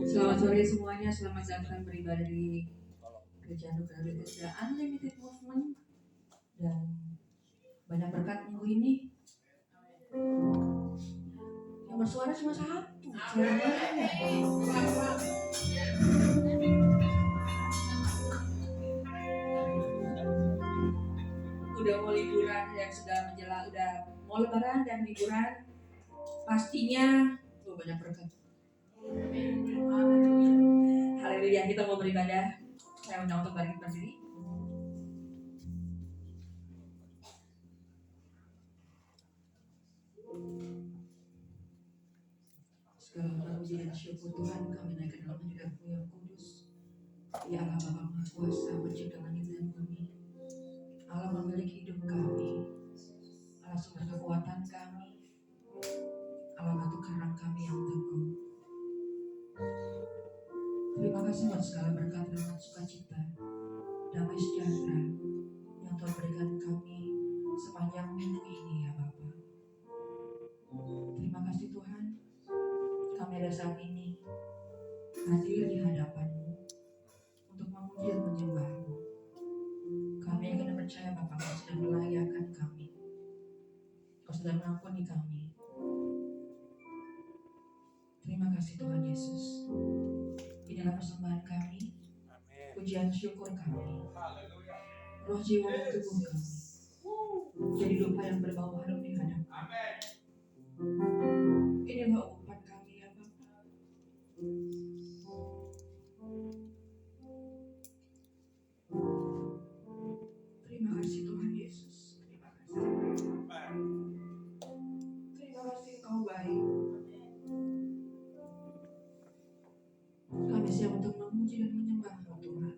Selamat sore semuanya, selamat datang beribadah di Gereja Anugerah Bethesda Unlimited Movement dan banyak berkat minggu ini. Yang bersuara cuma satu. Udah mau liburan yang sudah menjelang, udah mau lebaran dan liburan, pastinya banyak berkat. Haleluya, kita mau beribadah. Saya undang untuk balik berdiri. Segala puji dan syukur Tuhan kami naikkan dalam hadirat-Mu yang kudus. Ya Allah Bapa Maha Kuasa, pencipta langit dan bumi, Allah memiliki hidup kami, Allah sumber kekuatan kami, Allah batu karang kami yang teguh. Terima kasih buat segala berkat, rahmat, sukacita, damai sejahtera yang Tuhan berikan kami sepanjang minggu ini ya Bapa. Terima kasih Tuhan, kami ada saat ini hadir di hadapan-Mu untuk memuji dan menyembah-Mu. Kami akan percaya Bapa, Kau sedang melayakan kami, Kau sedang mengampuni kami. Terima kasih Tuhan Yesus. Inilah persembahan kami, pujian syukur kami, roh jiwa dan tubuh kami jadi dupa yang berbau harum di hadapan. Inilah umpan kami ya Bapa. Terima kasih Tuhan Yesus. Terima kasih. Terima kasih Kau baik. Kami siap untuk memuji dan menyembah Tuhan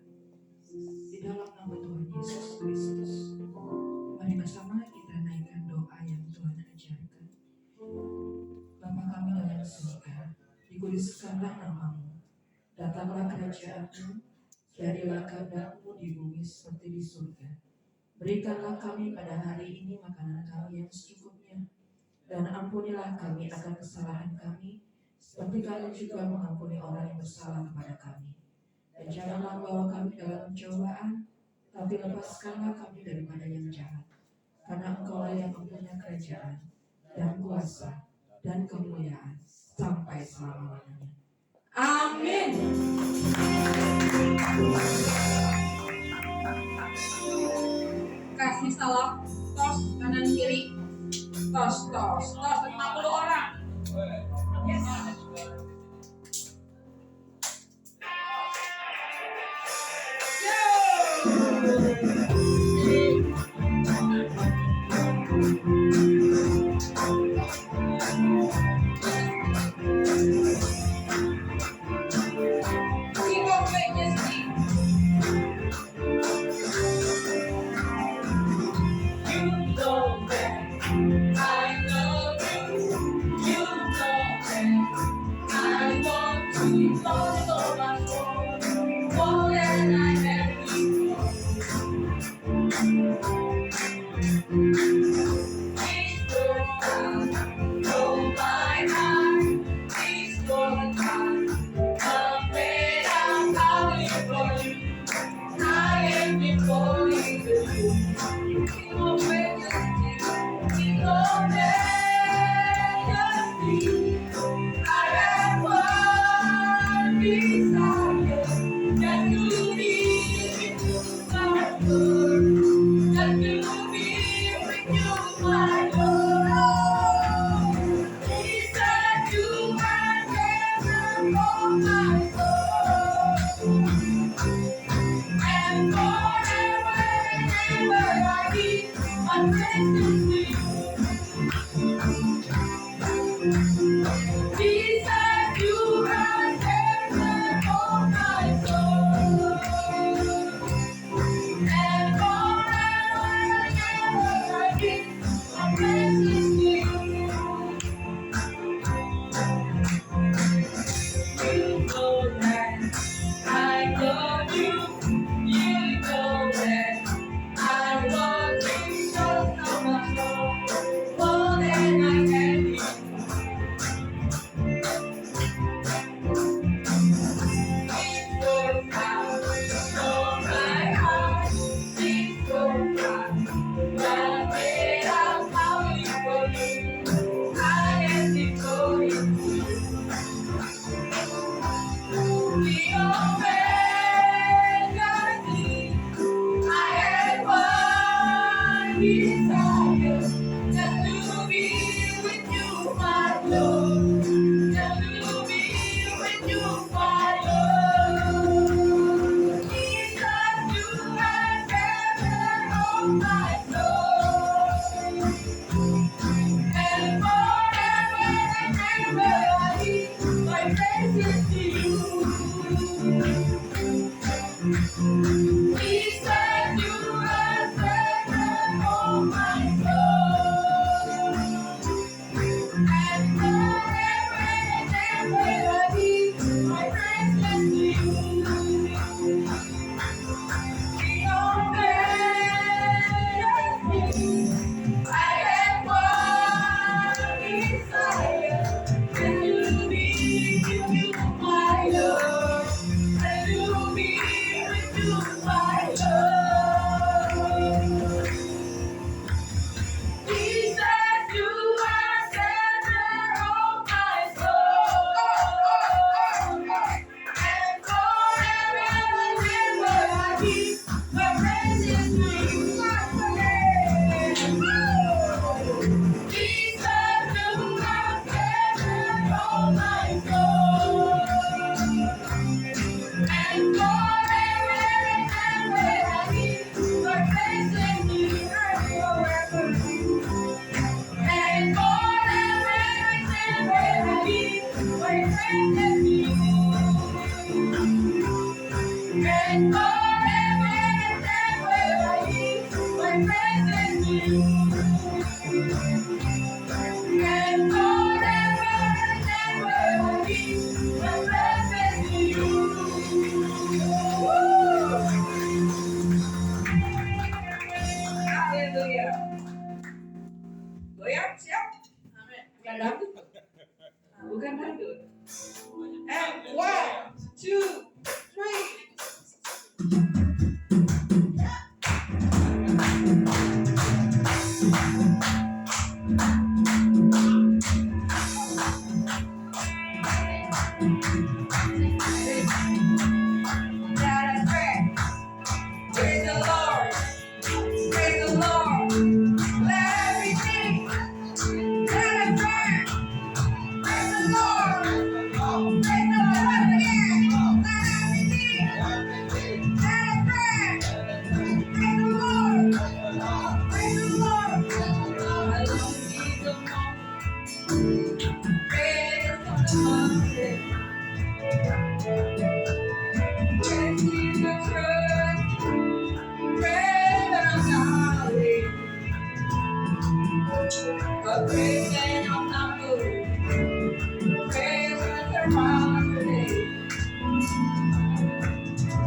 di dalam nama Tuhan Yesus Kristus. Mari bersama kita naikkan doa yang Tuhan ajarkan. Bapa kami dalam surga, dikuduskanlah nama-Mu, datanglah kerajaan-Mu, jadilah kehendak-Mu di bumi seperti di surga. Berikanlah kami pada hari ini makanan kami yang secukupnya, dan ampunilah kami akan kesalahan kami, seperti kami juga mengampuni orang yang bersalah kepada kami. Dan janganlah bawa kami dalam pencobaan, tapi lepaskanlah kami daripada yang jahat. Karena Engkau-lah yang mempunyai kerajaan, dan kuasa, dan kemuliaan, sampai selama-lamanya. Amin. Kasih salam, tos kanan kiri, tos 50 orang.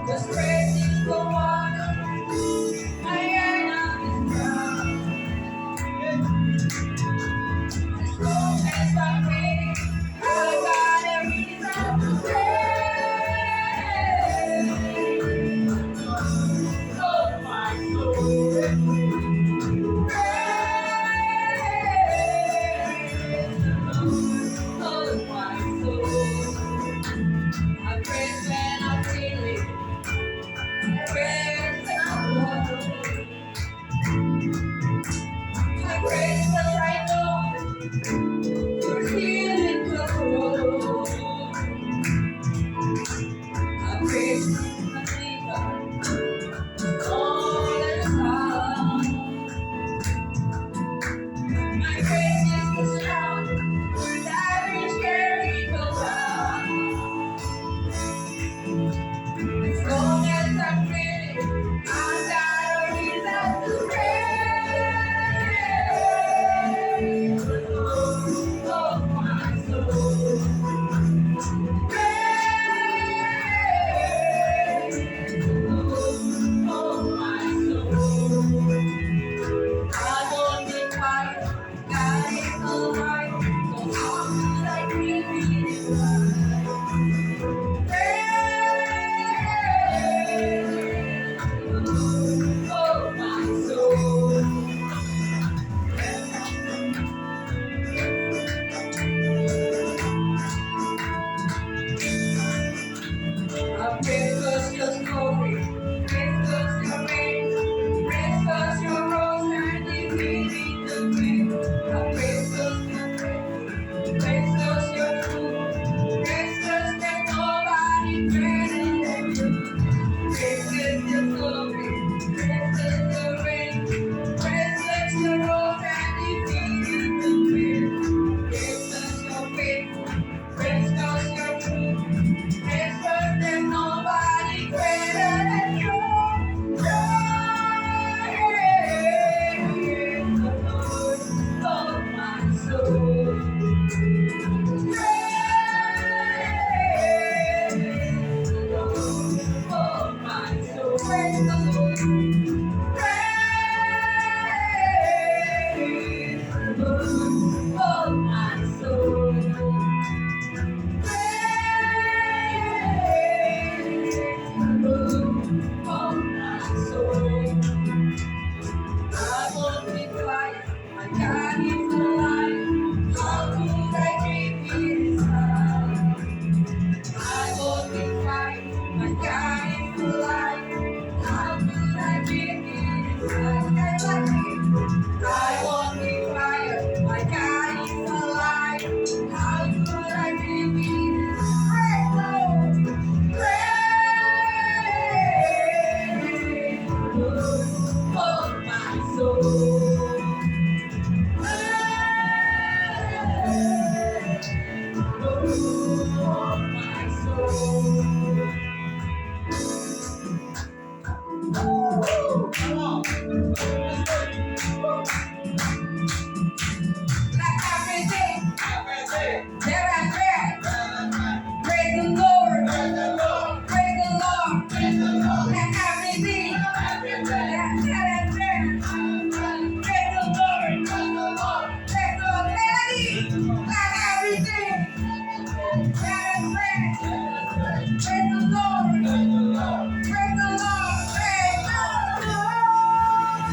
Cause praise is the water my enemies drown. As long as I'm breathing, I got a reason to praise. Oh my soul, praise. Oh my soul, I praise when I'm feeling, I praise when I'm low. I praise 'cause I know you're here in control. I praise my Maker all the time. My praise is the sound that reaches Jericho down. As long as I'm breathing, I've got a reason to praise. Oh my soul, praise. Oh my soul. I won't be quiet, God is alive, so how could I keep it inside? Praise, oh my soul. I praise 'cause your glory, praise 'cause your reign, praise 'cause your rose and defeating the grave. I praise 'cause your grace, praise 'cause your truth, praise 'cause there's nobody greater than you. Praise 'cause your glory, praise 'cause your reign, praise 'cause your rose and defeating the grave. Praise 'cause your faith, praise 'cause your truth. Praise 'cause there's nobody greater than you. Praise the Lord, oh my soul. Praise the Lord, oh my soul. Praise the Lord. Praise the Lord, oh my soul. I won't be quiet. My God is alive. How could I keep it? Praise, praise, oh my soul. Praise, oh my soul. Come on. Like everything, there and there. Praise the Lord, praise the Lord, praise the Lord, praise the Lord. Like everything, there and there. Praise the Lord, praise the Lord, praise the Lord. Like everything, there and there. Praise the Lord, praise the Lord, praise the Lord, praise the Lord.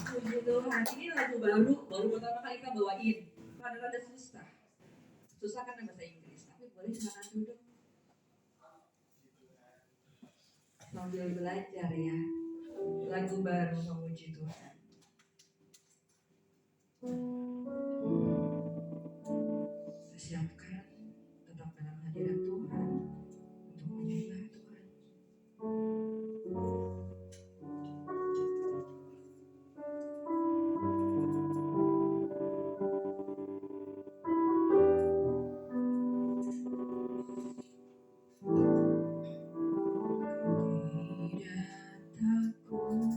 Puji Tuhan, ini lagu baru pertama kali kita bawain. Rada-rada susah. Susah kan bahasa Inggris, tapi boleh silakan duduk sambil belajar ya. Lagu baru memuji Tuhan. Siapkan tetap dalam hadirat Tuhan untuk menyembah Tuhan. Tidak takut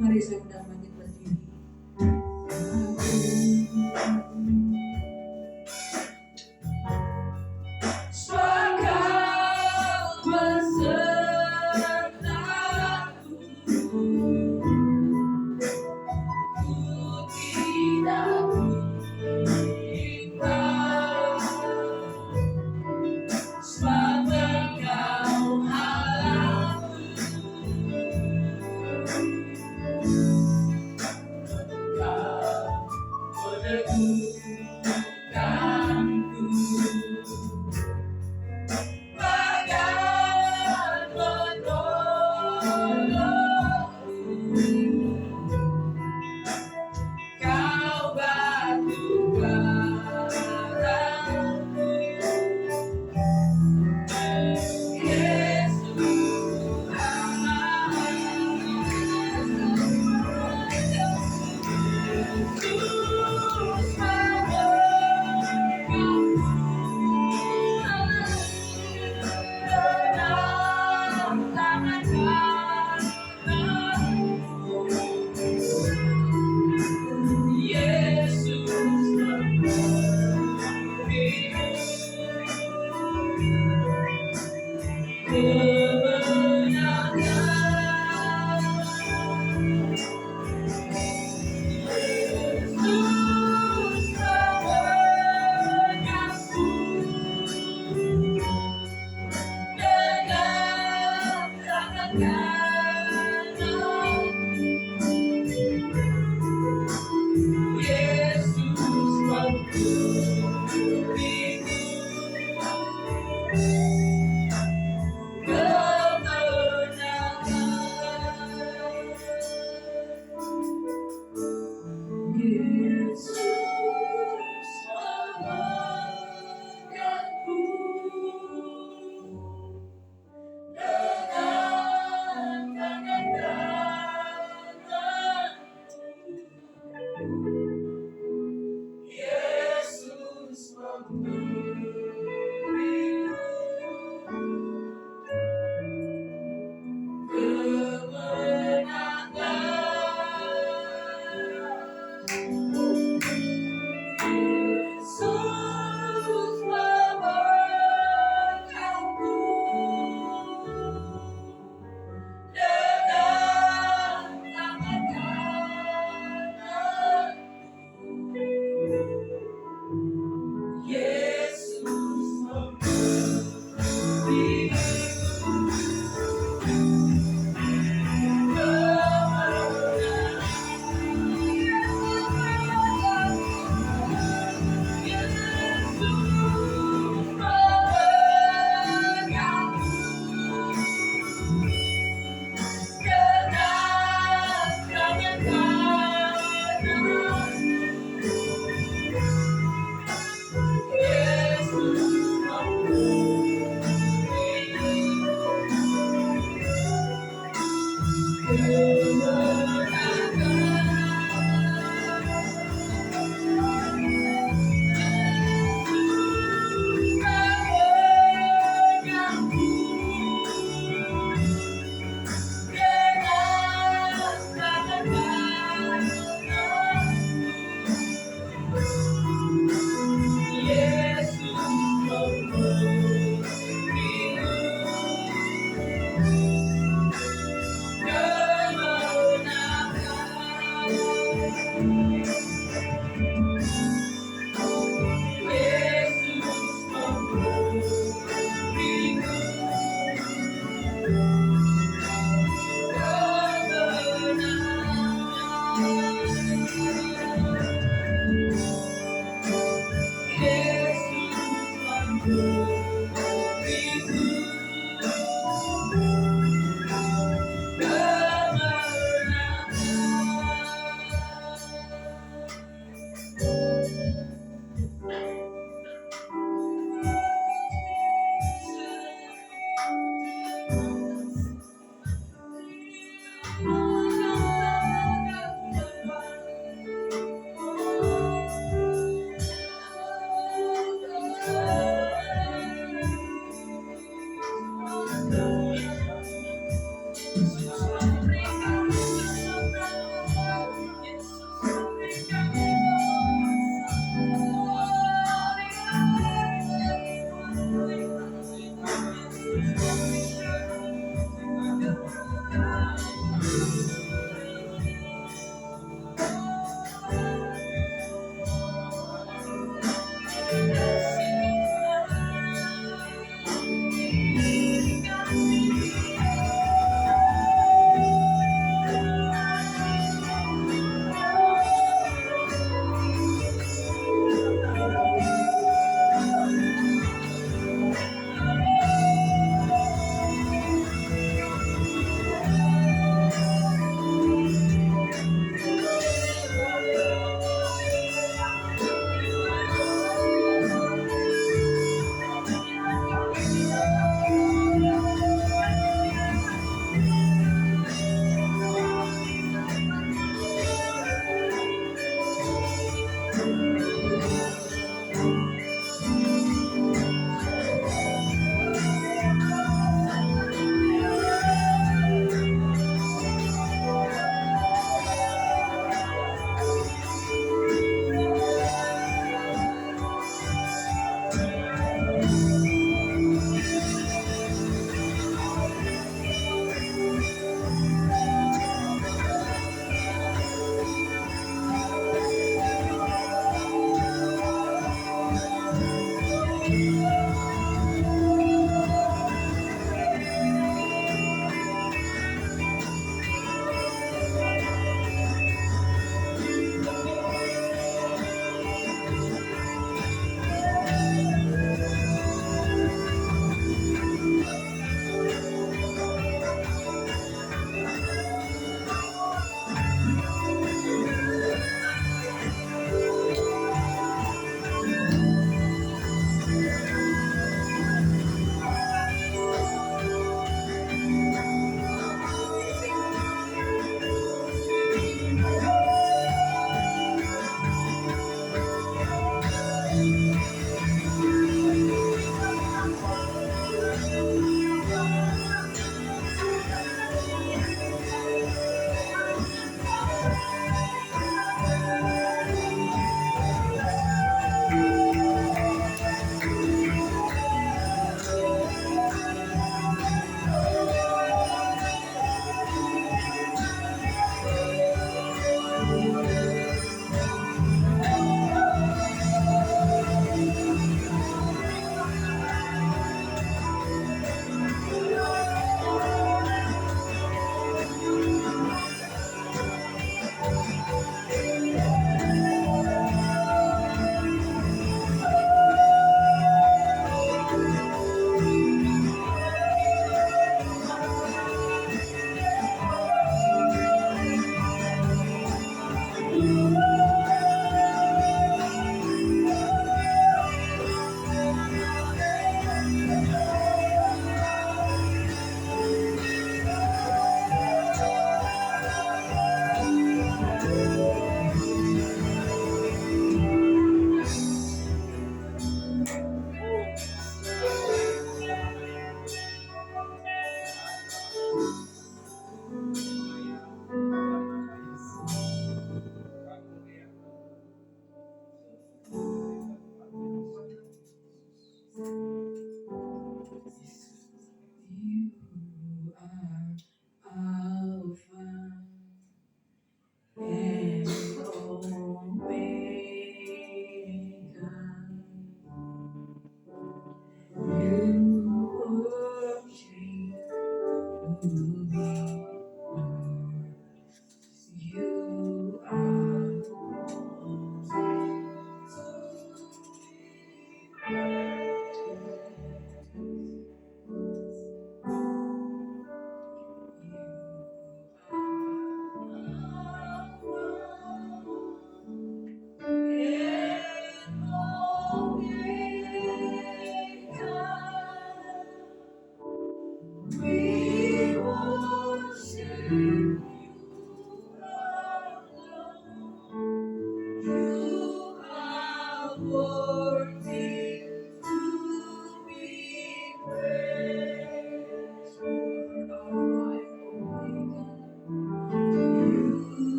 Mari saya undang bangkit berdiri. Engkau besertaku, ku tidak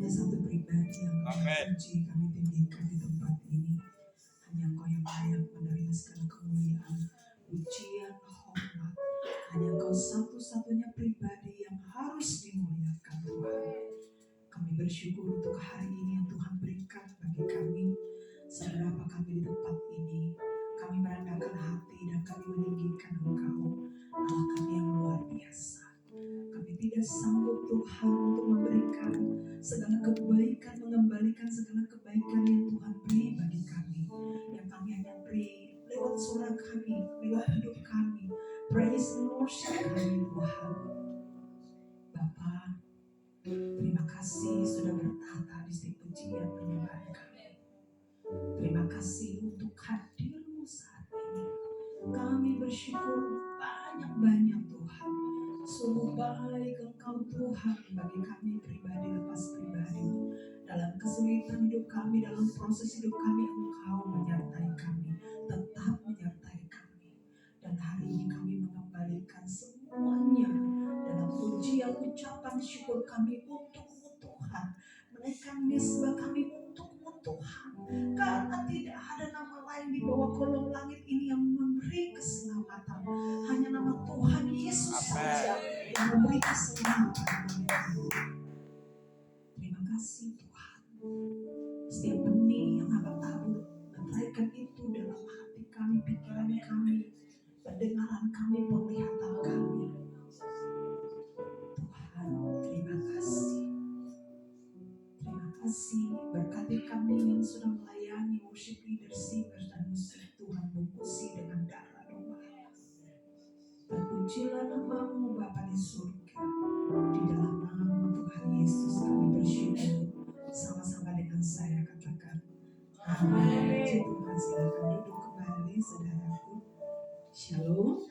hanya satu pribadi yang kami puji, kami tinggikan di tempat ini. Hanya Engkau yang layak menerima segala kemuliaan, pujian, hormat. Hanya Engkau satu-satunya pribadi yang harus dimuliakan Tuhan. Kami bersyukur untuk hari ini yang Tuhan berikan bagi kami. Seberapa kami di tempat ini, kami merendahkan hati dan kami meninggikan Engkau, Allah kami yang luar biasa. Kami tidak sanggup Tuhan untuk memberikan segala kebaikan, mengembalikan segala kebaikan yang Tuhan beri bagi kami. Yang kami hanya beri lewat suara kami, lewat hidup kami, praise and worship kami Tuhan. Bapa, terima kasih sudah bertata di setiap pujian penyembahan kami. Terima kasih untuk hadirmu saat ini. Kami bersyukur banyak-banyak Tuhan. Sungguh baik Engkau Tuhan bagi kami pribadi lepas pribadi. Dalam kesulitan hidup kami, dalam proses hidup kami, Engkau menyertai kami, tetap menyertai kami. Dan hari ini kami mengembalikan semuanya dalam pujian, ucapan syukur kami untukmu Tuhan. Menaikkan misbah kami untukmu Tuhan. Karena tidak ada nama lain di bawah kolong langit ini yang memberi keselamatan. Hanya nama Tuhan Yesus saja yang memberi keselamatan. Terima kasih Tuhan. Setiap benih yang Abang tabur, letakkan itu dalam hati kami, pikiran kami, pendengaran kami, penglihatan kami. Tuhan, terima kasih. Terima kasih, berkati kami yang sudah melayani worship leader, singers dan musik. Tuhan bungkusi dengan darah domba. Terpujilah nama-Mu Bapa di surga. Di dalam nama Tuhan Yesus kami bersyukur. Sama-sama dengan saya katakan amin. Tuhan silakan duduk kembali saudaraku. Shalom.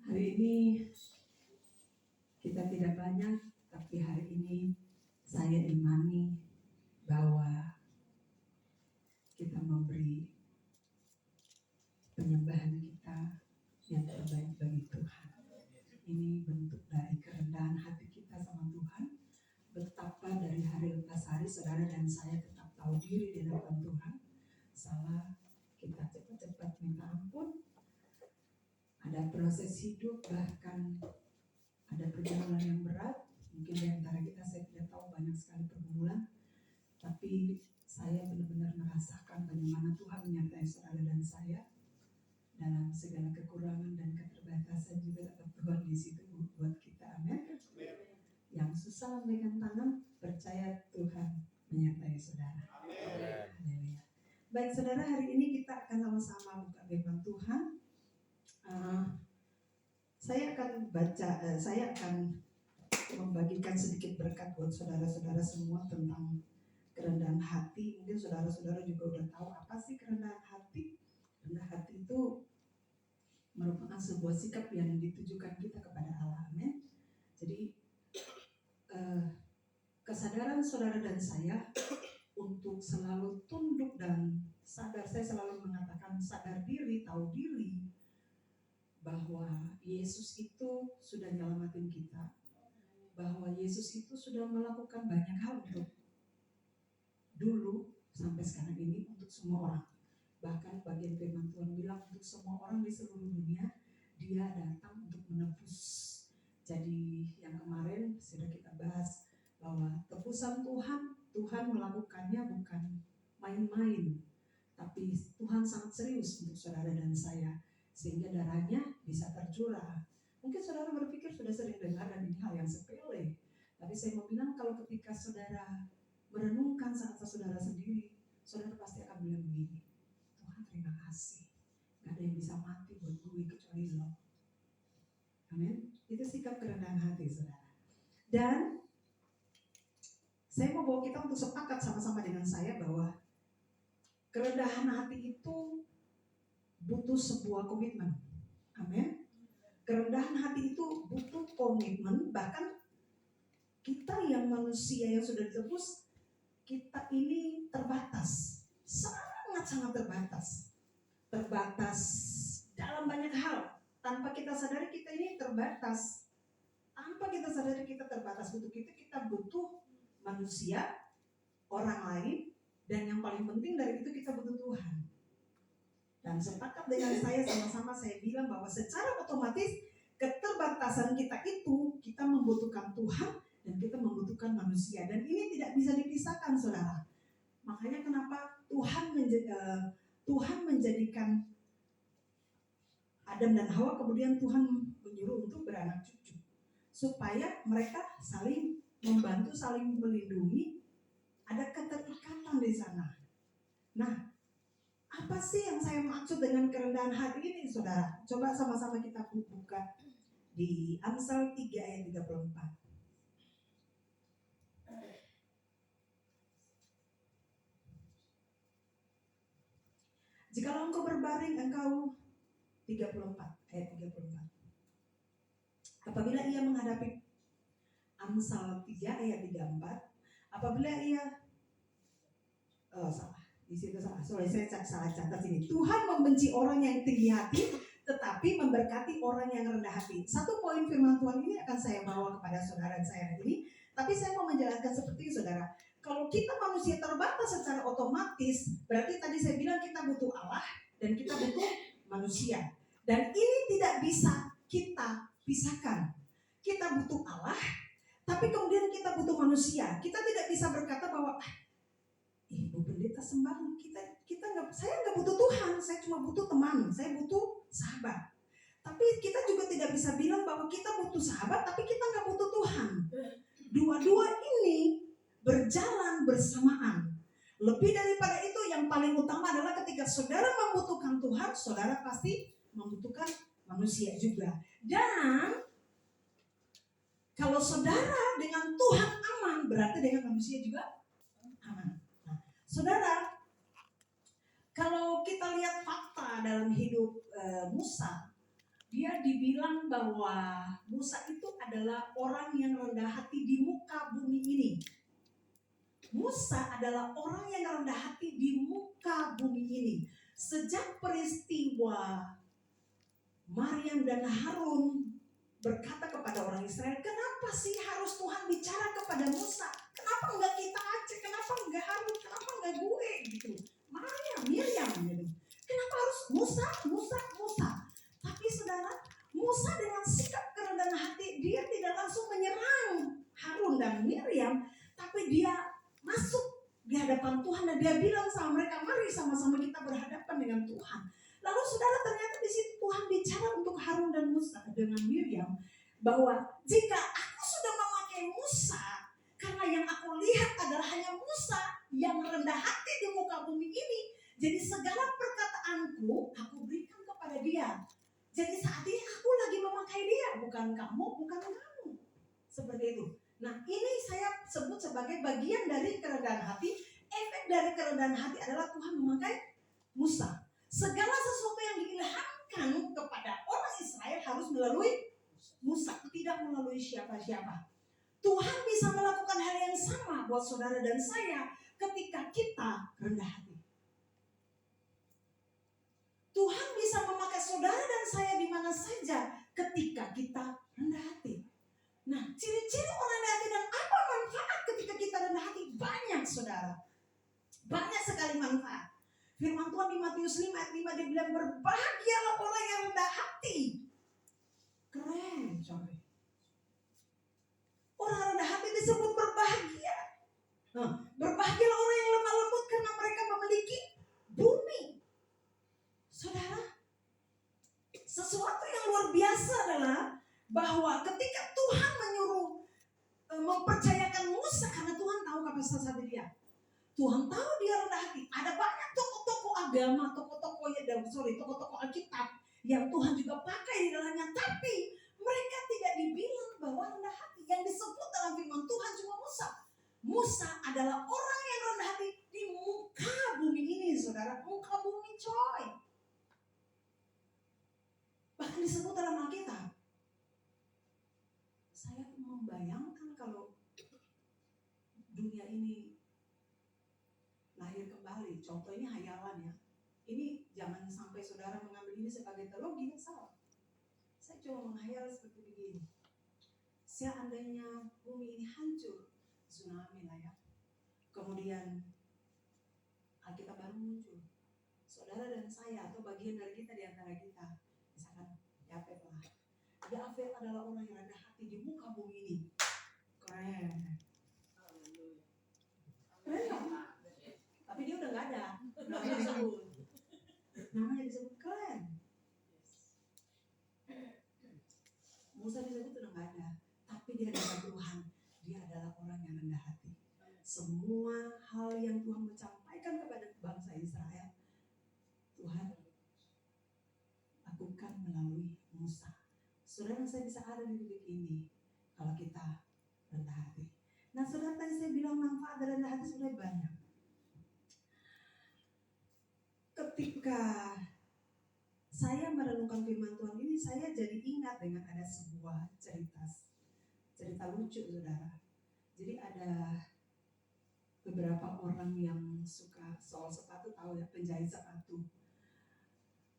Hari ini kita tidak banyak, tapi hari ini saya imani bahwa kita memberi penyembahan kita yang terbaik bagi Tuhan. Ini bentuk dari kerendahan hati kita sama Tuhan. Betapa dari hari lepas hari saudara dan saya tetap tahu diri di hadapan Tuhan. Salah, kita cepat-cepat minta ampun. Ada proses hidup, bahkan ada perjalanan yang berat. Mungkin di antara kita saya tidak tahu banyak sekali pergumulan, tapi saya benar-benar merasakan bagaimana Tuhan menyertai saudara dan saya dalam segala kekurangan dan keterbatasan. Juga tetap Tuhan di situ buat kita. Amin. Yang susah memegang tangan, percaya Tuhan menyertai saudara. Amin. Baik saudara, hari ini kita akan sama-sama buka firman Tuhan. Saya akan baca, saya akan membagikan sedikit berkat buat saudara-saudara semua tentang kerendahan hati. Mungkin saudara-saudara juga udah tahu apa sih kerendahan hati. Rendah hati itu merupakan sebuah sikap yang ditujukan kita kepada Allah. Amin. Jadi kesadaran saudara dan saya untuk selalu tunduk dan sadar. Saya selalu mengatakan sadar diri, tahu diri bahwa Yesus itu sudah nyelamatin kita, bahwa Yesus itu sudah melakukan banyak hal untuk dulu sampai sekarang ini untuk semua orang. Bahkan bagian firman Tuhan bilang untuk semua orang di seluruh dunia Dia datang untuk menebus. Jadi yang kemarin sudah kita bahas bahwa tebusan Tuhan melakukannya bukan main-main, tapi Tuhan sangat serius untuk saudara dan saya, sehingga darahnya bisa tercurah. Mungkin saudara berpikir sudah sering dengar dan ini hal yang sepele, tapi saya mau bilang kalau ketika saudara merenungkan saat saudara sendiri, saudara pasti akan bilang begini, Tuhan terima kasih, gak ada yang bisa mati buat gue kecuali lo. Amin. Itu sikap kerendahan hati saudara. Dan saya mau bawa kita untuk sepakat sama-sama dengan saya bahwa kerendahan hati itu butuh sebuah komitmen. Amin. Kerendahan hati itu butuh komitmen. Bahkan kita yang manusia yang sudah ditebus kita ini terbatas, sangat-sangat terbatas. Terbatas dalam banyak hal. Tanpa kita sadari kita ini terbatas. Tanpa kita sadari kita terbatas. Untuk itu kita butuh manusia, orang lain, dan yang paling penting dari itu kita butuh Tuhan. Dan sepakat dengan saya, sama-sama saya bilang bahwa secara otomatis keterbatasan kita itu, kita membutuhkan Tuhan dan kita membutuhkan manusia. Dan ini tidak bisa dipisahkan, saudara. Makanya kenapa Tuhan menjadikan Adam dan Hawa, kemudian Tuhan menyuruh untuk beranak cucu. Supaya mereka saling membantu, saling melindungi, ada keterikatan di sana. Nah, apa sih yang saya maksud dengan kerendahan hati ini, saudara? Coba sama-sama kita buka di Amsal 3 ayat 34. Jikalau engkau berbaring, engkau 34 ayat 34. Apabila ia menghadapi Amsal 3 ayat 34, apabila ia salah. Di situ salah. Sorry, saya salah catat sini. Tuhan membenci orang yang tinggi hati, tetapi memberkati orang yang rendah hati. Satu poin firman Tuhan ini akan saya bawa kepada saudara saya hari ini. Tapi saya mau menjelaskan seperti ini, saudara. Kalau kita manusia terbatas secara otomatis, berarti tadi saya bilang kita butuh Allah dan kita butuh manusia. Dan ini tidak bisa kita pisahkan. Kita butuh Allah, tapi kemudian kita butuh manusia. Kita tidak bisa berkata bahwa Bu Pendeta sembarang, saya nggak butuh Tuhan, saya cuma butuh teman, saya butuh sahabat. Tapi kita juga tidak bisa bilang bahwa kita butuh sahabat, tapi kita nggak butuh Tuhan. Dua-dua ini berjalan bersamaan. Lebih daripada itu, yang paling utama adalah ketika saudara membutuhkan Tuhan, saudara pasti membutuhkan manusia juga. Dan kalau saudara dengan Tuhan aman, berarti dengan manusia juga aman. Saudara, kalau kita lihat fakta dalam hidup Musa, dia dibilang bahwa Musa itu adalah orang yang rendah hati di muka bumi ini. Musa adalah orang yang rendah hati di muka bumi ini. Sejak peristiwa Maryam dan Harun berkata kepada orang Israel, kenapa sih harus Tuhan bicara kepada Musa? Kenapa enggak kita aja? Kenapa enggak Harun? Kenapa enggak gue? Gitu. Miriam gitu. Kenapa harus Musa? Tapi saudara, Musa dengan sikap kerendahan hati, dia tidak langsung menyerang Harun dan Miriam, tapi dia masuk di hadapan Tuhan dan dia bilang sama mereka, mari sama-sama kita berhadapan dengan Tuhan. Lalu saudara, ternyata di situ Tuhan bicara untuk Harun dan Musa dengan Miriam bahwa jika aku sudah memakai Musa, karena yang aku lihat adalah hanya Musa yang rendah hati di muka bumi ini, jadi segala perkataanku aku berikan kepada dia. Jadi saat ini aku lagi memakai dia, bukan kamu. Seperti itu. Nah, ini saya sebut sebagai bagian dari kerendahan hati. Efek dari kerendahan hati adalah Tuhan memakai Musa. Segala sesuatu yang diilhamkan kepada orang Israel harus melalui Musa, tidak melalui siapa-siapa. Tuhan bisa melakukan hal yang sama buat saudara dan saya ketika kita rendah hati. Tuhan bisa memakai saudara dan saya di mana saja ketika kita rendah hati. Nah, ciri-ciri orang rendah hati dan apa manfaat ketika kita rendah hati? Banyak, saudara. Banyak sekali manfaat. Firman Tuhan di Matius 5 ayat 5 dia bilang, berbahagialah orang yang rendah hati. Keren, coy. Orang rendah hati disebut berbahagia. Berbahagialah orang yang lemah lembut karena mereka memiliki bumi. Saudara, sesuatu yang luar biasa adalah bahwa ketika Tuhan menyuruh mempercayakan Musa, karena Tuhan tahu kapasitas hati dia. Tuhan tahu dia rendah hati. Ada banyak tokoh-tokoh agama, tokoh-tokoh Alkitab yang Tuhan juga pakai di dalamnya, tapi mereka tidak dibilang bahwa rendah hati. Yang disebut dalam firman Tuhan cuma Musa. Musa adalah orang yang rendah hati di muka bumi ini, saudara. Muka bumi, coy. Bahkan disebut dalam Alkitab. Saya membayangkan kalau dunia ini contoh ini hayalan ya. Ini jangan sampai saudara mengambil ini sebagai teologi, salah. Saya cuma menghayal seperti begini. Seandainya bumi ini hancur, tsunami lah ya. Kemudian Alkitab baru muncul. Saudara dan saya atau bagian dari kita di antara kita, misalkan Yafet lah. Yafet adalah orang yang rendah hati di muka bumi ini. Keren. Keren. Tapi dia udah nggak ada. Namanya disebut keren. Musa disebut udah nggak ada. Tapi dia adalah Tuhan. Dia adalah orang yang rendah hati. Semua hal yang Tuhan menyampaikan kepada bangsa Israel, Tuhan lakukan melalui Musa. Saudara, saya bisa ada di titik ini kalau kita rendah hati. Nah, saudara, tadi saya bilang manfaat dari rendah hati sebenarnya banyak. Ketika saya merenungkan firman Tuhan ini, saya jadi ingat dengan ada sebuah cerita lucu, saudara. Jadi ada beberapa orang yang suka soal sepatu, tahu ya, penjahit sepatu.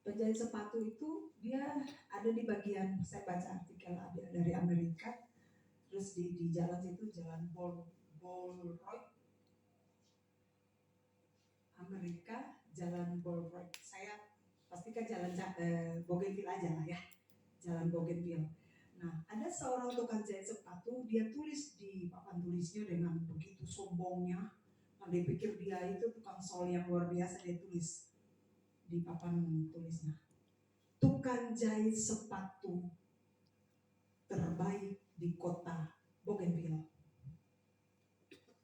Penjahit sepatu itu dia ada di bagian, saya baca artikel dari Amerika, terus di jalan situ, jalan Bolroy, Amerika, jalan Bolroy. Saya pastikan jalan Bougainville aja lah ya, jalan Bougainville. Nah, ada seorang tukang jahit sepatu, dia tulis di papan tulisnya dengan begitu sombongnya. Nah, dia pikir dia itu tukang sol yang luar biasa, dia tulis di papan tulisnya, tukang jahit sepatu terbaik di kota Bougainville.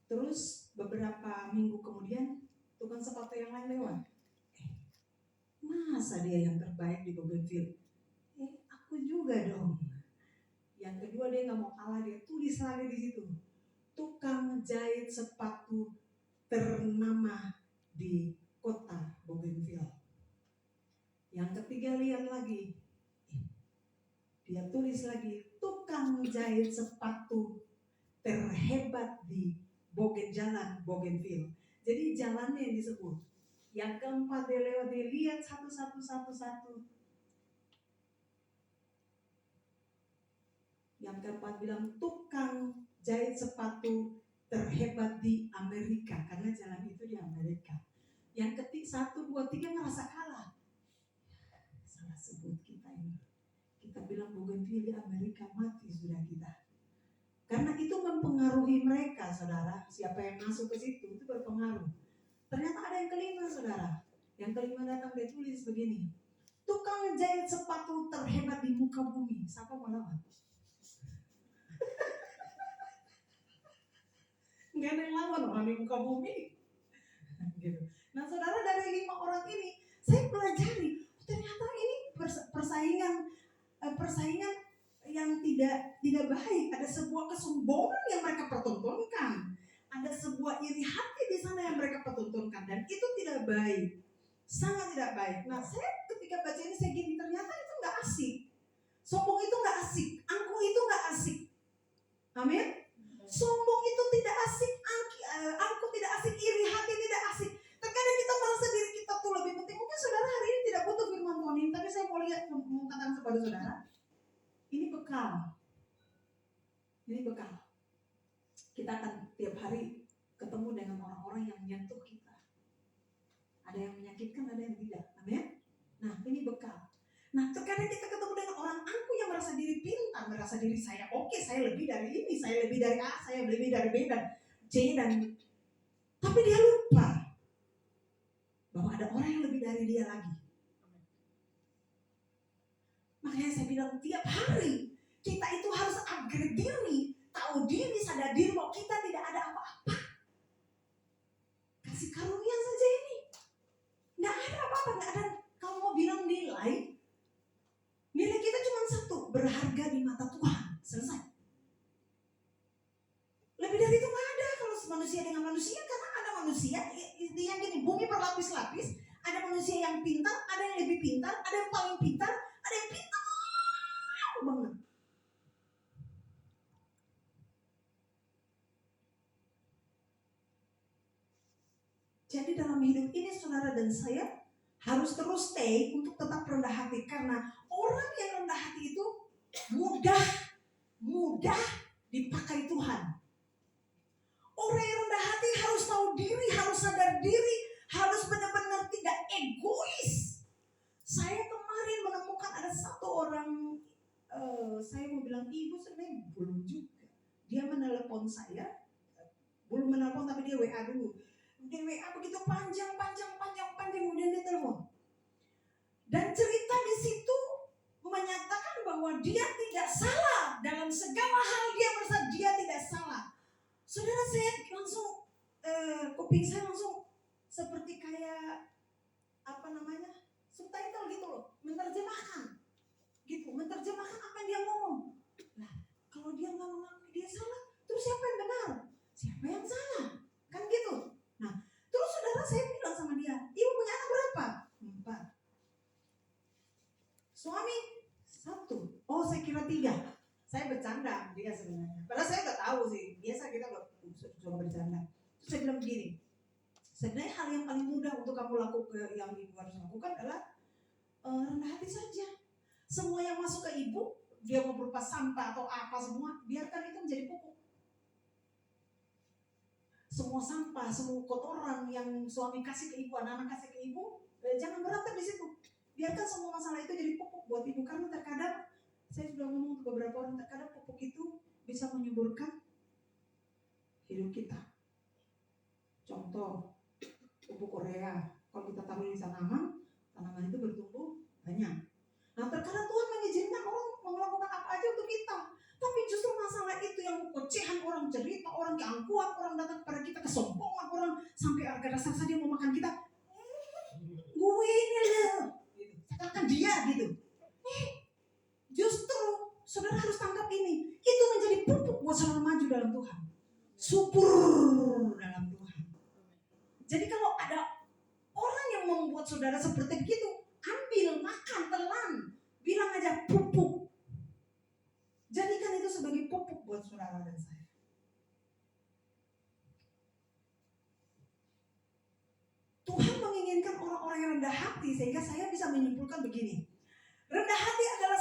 Terus beberapa minggu kemudian tukang sepatu yang lain lewat. Masa dia yang terbaik di Bougainville? Aku juga dong. Yang kedua dia nggak mau kalah, dia tulis lagi di situ, tukang jahit sepatu ternama di kota Bougainville. Yang ketiga lihat lagi, dia tulis lagi, tukang jahit sepatu terhebat di jalan Bougainville. Jadi jalannya yang disebut. Yang keempat dia lewat, dia lihat satu. Yang keempat bilang tukang jahit sepatu terhebat di Amerika, karena jalan itu di Amerika. Yang ketiga 1, 2, 3 ngerasa kalah. Salah sebut kita ini. Kita bilang Bougainville di Amerika, mati sudah kita. Karena itu mempengaruhi mereka, saudara. Siapa yang masuk ke situ itu berpengaruh. Ternyata ada yang kelima, saudara. Yang kelima datang, dia tulis begini, tukang jahit sepatu terhebat di muka bumi. Siapa mau lawan? Nggak ada yang lawan orang di muka bumi. Gitu. Nah, saudara, dari 5 orang ini saya pelajari ternyata ini persaingan yang tidak baik. Ada sebuah kesombongan yang mereka pertontonkan. Ada sebuah iri hati di sana yang mereka pertontonkan, dan itu tidak baik, sangat tidak baik. Nah, saya ketika baca ini saya gini, ternyata itu nggak asik. Sombong itu nggak asik, angkuh itu nggak asik. Amin. Sombong itu tidak asik, angkuh tidak asik, iri hati tidak asik. Terkadang kita merasa diri kita tuh lebih penting. Mungkin saudara hari ini tidak butuh firman Tuhan ini, tapi saya mau katakan kepada saudara, ini bekal. Ini bekal. Kita akan tiap hari ketemu dengan orang-orang yang menyentuh kita. Ada yang menyakitkan, ada yang tidak. Amin. Nah, ini bekal. Nah, terkadang kita ketemu dengan orang angkuh yang merasa diri pintar, merasa diri saya oke, saya lebih dari ini, saya lebih dari A, saya lebih dari B dan C dan, tapi dia lupa bahwa ada orang yang lebih dari dia lagi. Makanya saya bilang tiap hari kita itu harus upgrade diri, tahu diri, sadar diri bahwa kita tidak ada apa-apa. Kasih karunia saja ini, nggak ada apa-apa, nggak ada. Kalau mau bilang nilai kita cuma 1, berharga di mata Tuhan, selesai. Lebih dari itu nggak ada. Kalau manusia dengan manusia, karena ada manusia yang gini, bumi berlapis-lapis. Ada manusia yang pintar, ada yang lebih pintar, ada yang paling pintar, ada yang pintar banget. Jadi dalam hidup ini saudara dan saya harus terus stay untuk tetap rendah hati. Karena orang yang rendah hati itu mudah dipakai Tuhan. Orang yang rendah hati harus tahu diri, harus sadar diri, harus benar-benar tidak egois. Saya kemarin menemukan ada satu orang, saya mau bilang ibu, sebenarnya belum juga. Dia menelepon saya, belum menelepon tapi dia WA dulu. Dia WA begitu panjang, kemudian dia telepon. Dan cerita di situ menyatakan bahwa dia tidak salah dalam segala hal, dia merasa dia tidak salah. Saudara, saya langsung kuping saya langsung seperti kayak subtitle gitu loh, menerjemahkan apa yang dia ngomong. Nah, kalau dia nggak mengakui dia salah, terus siapa yang benar? Siapa yang salah? Kan gitu. Nah, terus saudara, saya bilang sama dia, ibu punya anak berapa? 4. Suami 1. Oh, saya kira 3. Saya bercanda dia sebenarnya. Padahal saya nggak tahu sih. Biasa kita coba bercanda. Terus saya bilang begini. Sebenarnya hal yang paling mudah untuk kamu lakukan, yang ibu harus lakukan adalah rendah hati saja. Semua yang masuk ke ibu, dia mau berupa sampah atau apa semua, biarkan itu menjadi pupuk. Semua sampah, semua kotoran yang suami kasih ke ibu, anak-anak kasih ke ibu, jangan berantem di situ. Biarkan semua masalah itu jadi pupuk buat ibu. Karena terkadang saya sudah ngomong ke beberapa orang, terkadang pupuk itu bisa menyuburkan hidup kita. Contoh, pupuk Korea. Kalau kita taruh di tanaman itu bertumbuh banyak. Nah, terkadang Tuhan mengizinkan orang melakukan apa aja untuk kita. Tapi justru masalah itu yang ocehan, orang cerita, orang keangkuhan, orang datang kepada kita, kesombongan orang, sampai harga dasar saja mau makan kita. Gue ini loh, katakan dia gitu. Justru saudara harus tangkap ini. Itu menjadi pupuk buat saudara maju dalam Tuhan. Subur dalam Tuhan. Jadi kalau ada orang yang membuat saudara seperti begitu, ambil, makan, telan, bilang aja pupuk. Jadikan itu sebagai pupuk buat saudara dan saya. Tuhan menginginkan orang-orang yang rendah hati, sehingga saya bisa menyimpulkan begini. Rendah hati adalah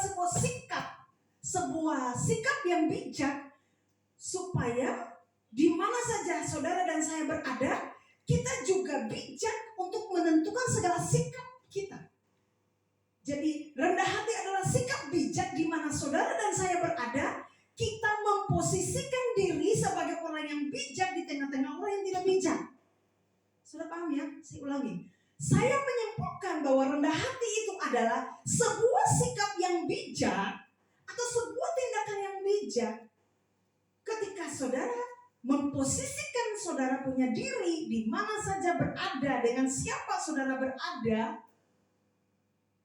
sebuah sikap yang bijak, supaya di mana saja saudara dan saya berada, kita juga bijak untuk menentukan segala sikap kita. Jadi rendah hati adalah sikap bijak di mana saudara dan saya berada, kita memposisikan diri sebagai orang yang bijak di tengah-tengah orang yang tidak bijak. Sudah paham ya? Saya ulangi. Saya menyimpulkan bahwa rendah hati itu adalah sebuah sikap yang bijak atau sebuah tindakan yang bijak ketika saudara memposisikan saudara punya diri di mana saja berada, dengan siapa saudara berada,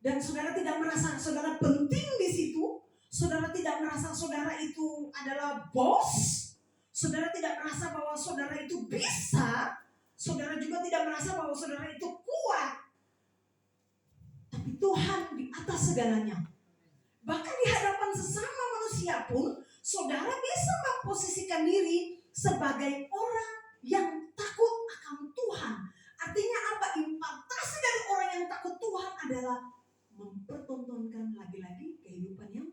dan saudara tidak merasa saudara penting di situ, saudara tidak merasa saudara itu adalah bos, saudara tidak merasa bahwa saudara itu bisa, saudara juga tidak merasa bahwa saudara itu kuat. Tapi Tuhan di atas segalanya. Bahkan di hadapan sesama manusia pun, saudara bisa memposisikan diri sebagai orang yang takut akan Tuhan. Artinya apa? Impartasi dari orang yang takut Tuhan adalah mempertontonkan lagi-lagi kehidupan yang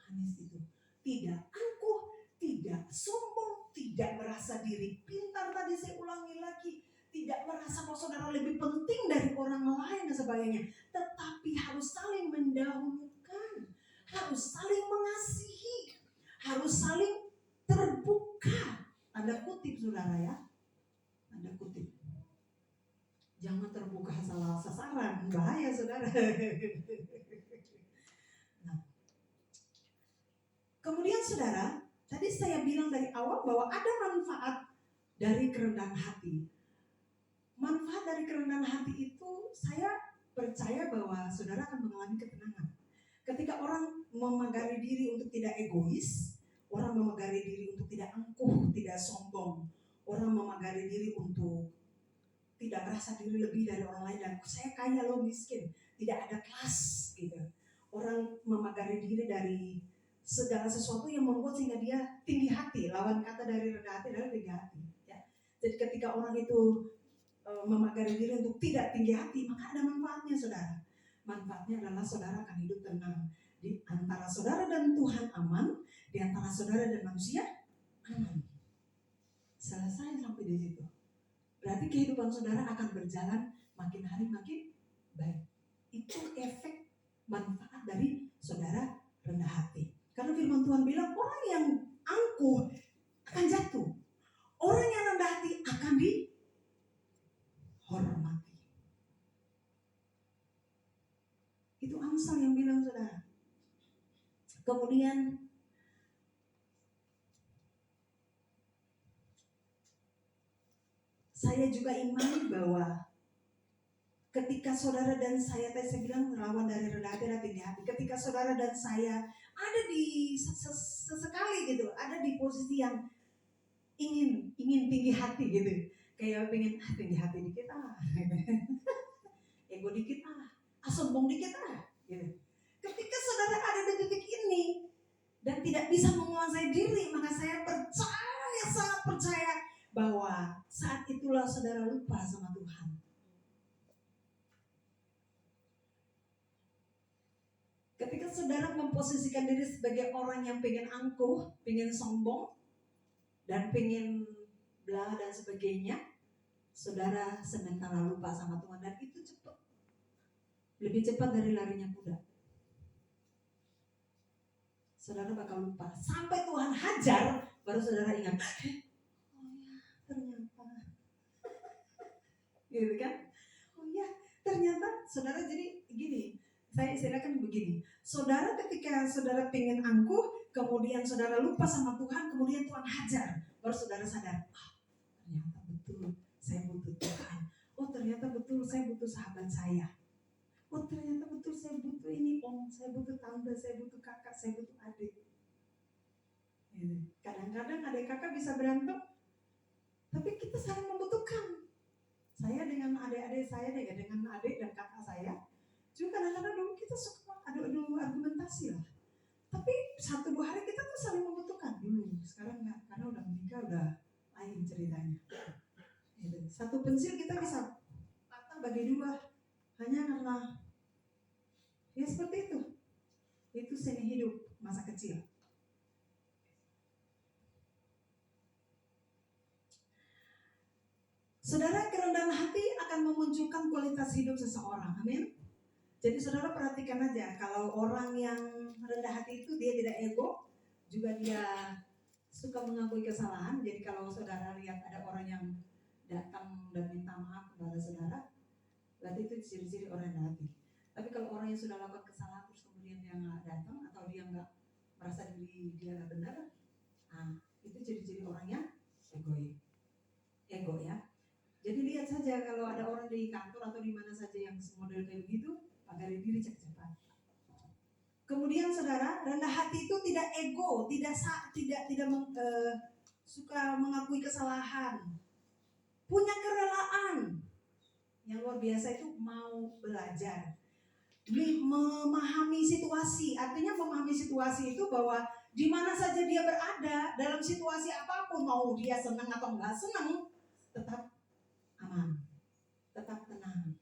manis itu. Tidak angkuh, tidak sombong, tidak merasa diri pintar, tadi saya ulangi lagi. Tidak merasa bahwa saudara lebih penting dari orang lain dan sebagainya. Tetapi harus saling mendahulukan, harus saling mengasihi, harus saling terbuka. Tanda kutip saudara ya, tanda kutip. Jangan terbuka salah sasaran, bahaya saudara. Nah, kemudian saudara, tadi saya bilang dari awal bahwa ada manfaat dari kerendahan hati. Manfaat dari kerendahan hati itu, saya percaya bahwa saudara akan mengalami ketenangan. Ketika orang memagari diri untuk tidak egois, orang memagari diri untuk tidak angkuh, tidak sombong, orang memagari diri untuk tidak merasa diri lebih dari orang lain, dan saya kaya lo miskin, tidak ada kelas gitu. Orang memagari diri dari segala sesuatu yang membuat sehingga dia tinggi hati. Lawan kata dari rendah hati adalah tinggi hati. Ya. Jadi ketika orang itu memagari diri untuk tidak tinggi hati, maka ada manfaatnya saudara. Manfaatnya adalah saudara akan hidup tenang. Di antara saudara dan Tuhan aman, di antara saudara dan manusia aman. Selesai sampai di situ. Berarti kehidupan saudara akan berjalan makin hari makin baik. Itu efek manfaat dari saudara rendah hati. Karena firman Tuhan bilang orang yang angkuh akan jatuh. Orang yang rendah hati akan dihormati. Itu Amsal yang bilang saudara. Kemudian saya juga imani bahwa ketika saudara dan saya, tadi saya bilang lawan dari rendah hati adalah tinggi hati. Ketika saudara dan saya ada di sesekali gitu, ada di posisi yang ingin tinggi hati gitu, kayak pengen tinggi hati dikit ego dikit sombong dikit gitu. Ketika saudara ada di titik ini dan tidak bisa menguasai diri, maka saya percaya, sangat percaya bahwa saat itulah saudara lupa sama Tuhan. Ketika saudara memposisikan diri sebagai orang yang pengen angkuh, pengen sombong, dan pengen bla dan sebagainya, saudara sementara lupa sama Tuhan, dan itu cepat, lebih cepat dari larinya kuda. Saudara bakal lupa sampai Tuhan hajar, baru saudara ingat. Ternyata gitu kan, ternyata saudara. Jadi gini, saya istilahkan begini, saudara ketika saudara pengen angkuh, kemudian saudara lupa sama Tuhan, kemudian Tuhan hajar, baru saudara sadar, ternyata betul saya butuh Tuhan, ternyata betul saya butuh sahabat saya, ternyata betul saya butuh ini, saya butuh tante, saya butuh kakak, saya butuh adik. Kadang-kadang adik kakak bisa berantem, tapi kita saling membutuhkan. Saya dengan adik-adik saya, dengan adik dan kakak saya, juga kadang-kadang dulu kita suka adu argumentasi lah. Tapi 1-2 hari kita tuh saling membutuhkan dulu. Sekarang enggak, karena udah menikah, udah lain ceritanya. Satu pensil kita bisa patah bagi 2 hanya karena ya seperti itu. Itu seni hidup masa kecil. Saudara, kerendahan hati akan memunculkan kualitas hidup seseorang. Amin. Jadi saudara perhatikan aja, kalau orang yang rendah hati itu dia tidak ego, juga dia suka mengakui kesalahan. Jadi kalau saudara lihat ada orang yang datang dan minta maaf kepada saudara, berarti itu ciri-ciri orang rendah hati. Tapi kalau orang yang sudah lakukan kesalahan terus kemudian dia nggak datang atau dia nggak merasa diri dia nggak benar, itu ciri-ciri orangnya ego ya. Jadi lihat saja kalau ada orang di kantor atau di mana saja yang model kayak begitu, pagari diri cepat. Kemudian saudara, rendah hati itu tidak ego, tidak suka mengakui kesalahan, punya kerelaan yang luar biasa, itu mau belajar, memahami situasi. Artinya memahami situasi itu bahwa di mana saja dia berada, dalam situasi apapun, mau dia senang atau enggak senang, tetap aman, tetap tenang.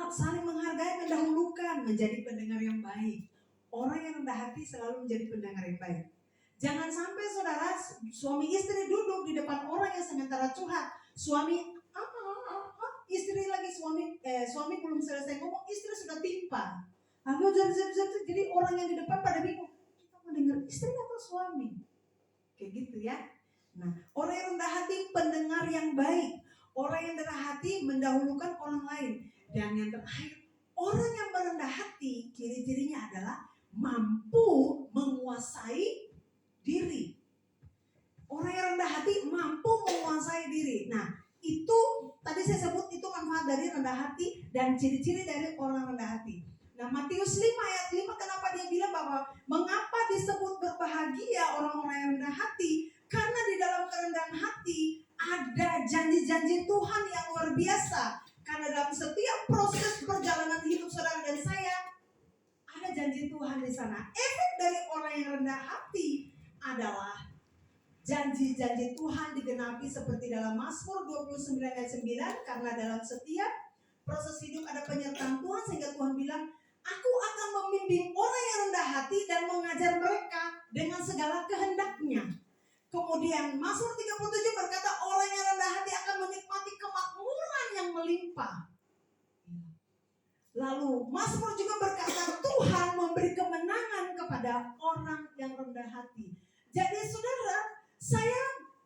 Saling menghargai, mendahulukan, menjadi pendengar yang baik. Orang yang rendah hati selalu menjadi pendengar yang baik. Jangan sampai saudara, suami istri duduk di depan orang yang sementara curhat. Suami istri lagi, suami belum selesai ngomong, istri sudah timpa. Jadi orang yang di depan pada bingung, kita mendengar istri atau suami? Kayak gitu ya. Nah, orang yang rendah hati pendengar yang baik. Orang yang rendah hati mendahulukan orang lain. Dan yang terakhir, orang yang merendah hati ciri-cirinya adalah mampu menguasai diri. Orang yang rendah hati mampu menguasai diri. Nah, itu tadi saya sebut itu manfaat dari rendah hati dan ciri-ciri dari orang rendah hati. Nah, Matius 5 ayat 5, kenapa dia bilang bahwa mengapa disebut berbahagia orang-orang yang rendah hati? Karena di dalam kerendahan hati ada janji-janji Tuhan yang luar biasa. Karena dalam setiap proses perjalanan hidup saudara dan saya, ada janji Tuhan di sana. Efek dari orang yang rendah hati adalah janji-janji Tuhan digenapi seperti dalam Mazmur 29 ayat 9, karena dalam setiap proses hidup ada penyertaan Tuhan, sehingga Tuhan bilang, aku akan membimbing orang yang rendah hati dan mengajar mereka dengan segala kehendaknya. Kemudian Mazmur 37 berkata, orang yang rendah hati akan menikmati kemakmuran yang melimpah. Lalu Mazmur juga berkata, Tuhan memberi kemenangan kepada orang yang rendah hati. Jadi saudara, saya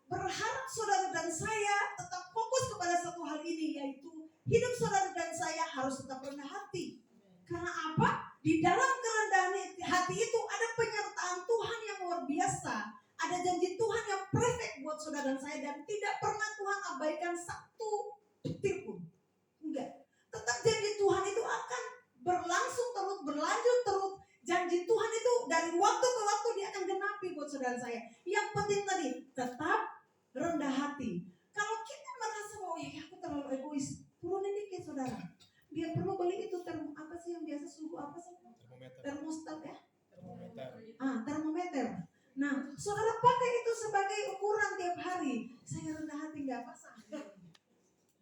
berharap saudara dan saya tetap fokus kepada satu hal ini, yaitu hidup saudara dan saya harus tetap rendah hati. Karena apa? Di dalam kerendahan hati itu ada penyertaan Tuhan yang luar biasa. Ada janji Tuhan yang perfect buat saudara dan saya, dan tidak pernah Tuhan abaikan satu detik pun. Enggak. Tetap janji Tuhan itu akan berlangsung terus, berlanjut terus. Janji Tuhan itu dari waktu ke waktu dia akan genapi buat saudara saya. Yang penting tadi, tetap rendah hati. Kalau kita merasa, oh ya aku terlalu egois, turunin dikit saudara. Dia perlu beli itu apa sih yang biasa suhu apa sih? Termostat ya? Termometer. Nah, saudara pakai itu sebagai ukuran tiap hari. Saya rendah hati nggak pasang.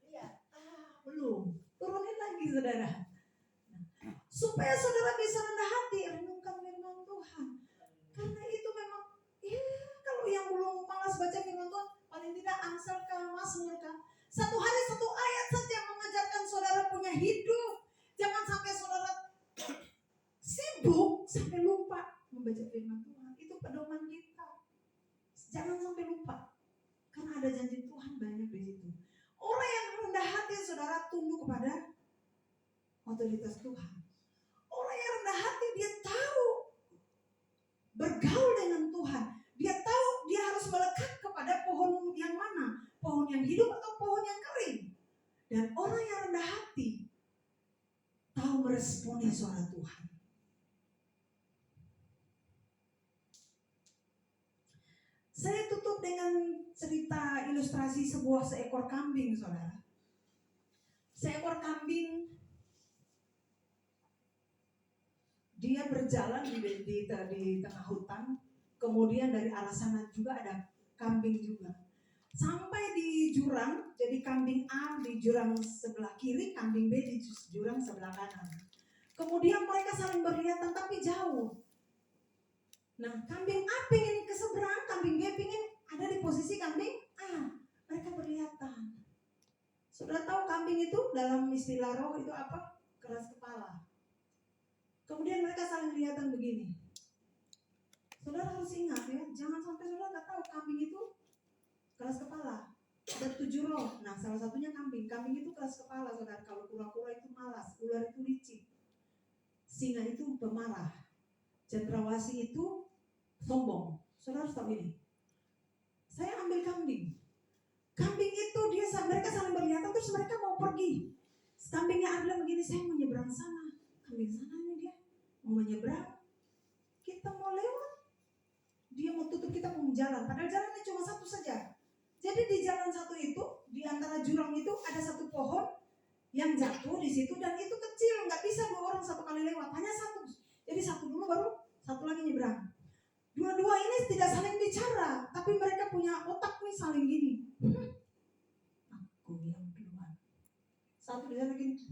Iya, belum. Turunin lagi saudara. Supaya saudara bisa rendah hati, renungkan firman Tuhan. Karena itu memang, kalau yang belum malas baca firman Tuhan, paling tidak Amsal kah, Mazmur kah, satu hari satu ayat saja mengajarkan saudara punya hidup. Jangan sampai saudara sibuk sampai lupa membaca firman Tuhan. Itu pedoman kita. Jangan sampai lupa. Karena ada janji Tuhan banyak di situ. Orang yang rendah hati saudara tunduk kepada otoritas Tuhan. Orang yang rendah hati dia tahu bergaul dengan Tuhan. Dia tahu dia harus melekat kepada pohon yang mana, pohon yang hidup atau pohon yang kering. Dan orang yang rendah hati tahu meresponi suara Tuhan. Saya tutup dengan cerita ilustrasi seekor kambing, saudara. Seekor kambing, dia berjalan di tengah hutan. Kemudian dari arah sana juga ada kambing juga. Sampai di jurang, jadi kambing A di jurang sebelah kiri, kambing B di jurang sebelah kanan. Kemudian mereka saling berlihatan tapi jauh. Nah, kambing A pengen ke seberang, kambing B pengen ada di posisi kambing A. Mereka berlihatan. Sudah tahu kambing itu dalam istilah roh itu apa? Keras kepala. Kemudian mereka saling kelihatan begini. Saudara harus ingat ya, jangan sampai saudara nggak tahu kambing itu keras kepala. Ada 7 roh. Nah, salah satunya kambing. Kambing itu keras kepala, saudara. Kalau kura-kura itu malas, ular itu licik, singa itu pemarah, cendrawasih itu sombong. Saudara harus tahu ini. Saya ambil kambing. Kambing itu mereka saling berlihatan terus mereka mau pergi. Kambingnya adalah begini, saya mau nyebrang sana. Kambing sana ini dia mau menyeberang. Kita mau lewat. Dia mau tutup kita mau jalan. Padahal jalannya cuma satu saja. Jadi di jalan satu itu, di antara jurang itu ada satu pohon yang jatuh di situ dan itu kecil, nggak bisa 2 orang satu kali lewat, hanya satu. Jadi satu dulu baru satu lagi nyebrang. Dua-dua ini tidak saling bicara, tapi mereka punya otak nih saling gini. Aku yang duluan. Satu di sana gini.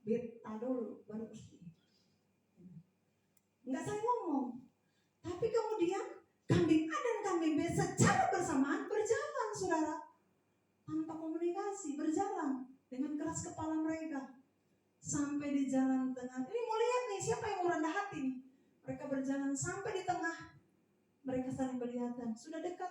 Beta dulu baru pergi. Nggak saling ngomong. Tapi kemudian kambing A dan kambing B secara bersamaan berjalan, saudara. Tanpa komunikasi, berjalan dengan keras kepala mereka. Sampai di jalan tengah. Ini mau lihat nih, siapa yang mau rendah hati nih. Mereka berjalan sampai di tengah. Mereka saling berlihatan. Sudah dekat.